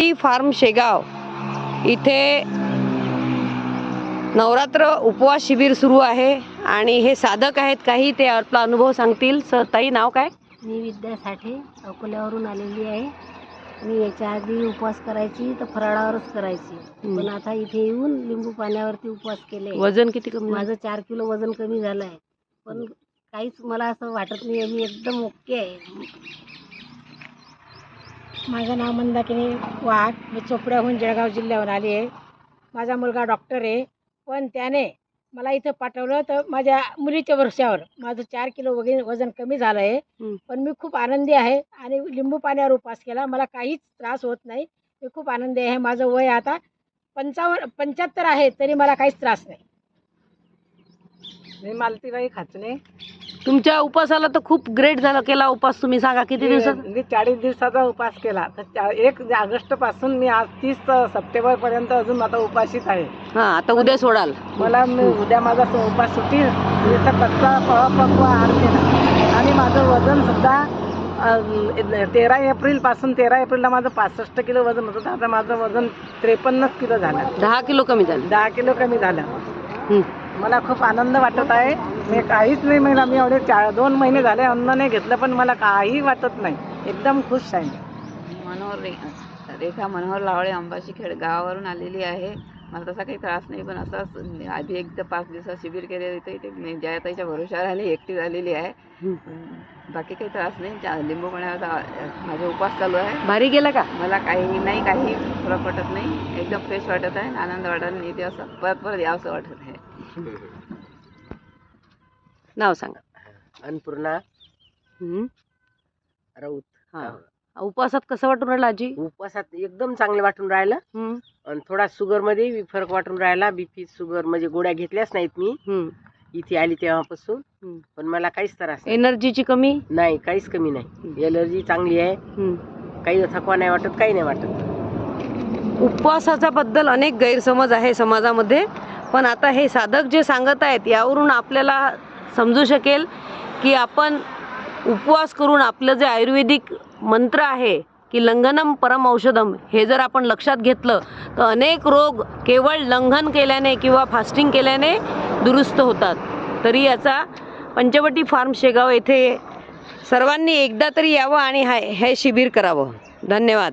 Panchavati form Shegaon इथे नवरात्र उपवास शिबिर सुरू आहे आणि हे साधक आहेत काही, ते आपला अनुभव सांगतील. सर, ताई नाव काय? मी विद्या साठे अकोल्यावरून आलेली आहे. मी याच्या आधी उपवास करायची तर फराळावरच करायची, पण आता इथे येऊन लिंबू पाण्यावरती उपवास केले. वजन किती कमी? माझं 4 किलो वजन कमी झालं आहे, पण काहीच मला असं वाटत नाही, मी एकदम ओके आहे. माझं नाव मंदाकिनी वाघ, मी चोपड्याहून जळगाव जिल्ह्याहून आली आहे. माझा मुलगा डॉक्टर आहे, पण त्याने मला इथं पाठवलं तर माझ्या मुलीच्या वर्षावर माझं 4 किलो वजन कमी झालं आहे. पण मी खूप आनंदी आहे आणि लिंबू पाण्यावर उपवास केला, मला काहीच त्रास होत नाही. मी खूप आनंदी आहे. माझं वय आता 75 आहे, तरी मला काहीच त्रास नाही. मी मालतीबाई खाचणे. तुमच्या उपवासाला तर खूप ग्रेट झाला केला उपवास. तुम्ही सांगा किती दिवसात? मी 40 दिवसाचा उपवास केला. तर 1 ऑगस्ट पासून मी आज 30 सप्टेंबर पर्यंत अजून आता उपाशीच आहे. हा, आता उद्या सोडाल? मला उद्या माझा उपवास सुटील. मी कच्चा परिपक्व आहार केला आणि माझं वजन सुद्धा 13 एप्रिल पासून 13 एप्रिलला माझं 65 किलो वजन होतं. आता माझं वजन 53 किलो झालं. 10 किलो कमी झालं. 10 किलो कमी झालं. मला खूप आनंद वाटत आहे. मी काहीच नाही, मी एवढे 2 महिने झाले अन्न नाही घेतलं, पण मला काही वाटत नाही, एकदम खुश आहे. रेखा मनोहर लावळे, अंबाशी खेड गावावरून आलेली आहे. मला तसा काही त्रास नाही, पण असं आधी एकदा 5 दिवसात शिबिर केले होते. इथे जयाताईच्या भरोशावर आली, एकटी झालेली आहे. बाकी काही त्रास नाही. लिंबू पाण्याचा माझा उपवास चालू आहे. भारी गेला का? मला काही फरक वाटत नाही, एकदम फ्रेश वाटत आहे, आनंद वाटत नाही. ते असं परत यावंसं वाटत आहे. नाव सांगा. अन्नपूर्णा राऊत. हा, उपवासात कसं वाटून राहिलं आजी? उपवासात एकदम चांगलं वाटून राहिलं आणि थोडा शुगर मध्ये फरक वाटून राहिला. बीपी शुगर म्हणजे गोळ्या घेतल्याच नाहीत मी इथे आली तेव्हापासून, पण मला काहीच त्रास नाही. एनर्जीची कमी नाही, काहीच कमी नाही. एलर्जी चांगली आहे, काही थकवा नाही वाटत, काही नाही वाटत. उपवासाच्या बद्दल अनेक गैरसमज आहे समाजामध्ये, पण आता हे साधक जे सांगत आहेत यावरून आपल्याला समजू शकेल की आपण उपवास करून आपलं जे आयुर्वेदिक मंत्र आहे की लंघनम परम औषधम, हे जर आपण लक्षात घेतलं तर अनेक रोग केवळ लंघन केल्याने किंवा फास्टिंग केल्याने दुरुस्त होतात. तरी याचा पंचवटी फार्म शेगाव येथे सर्वांनी एकदा तरी यावं आणि हे शिबिर करावं. धन्यवाद.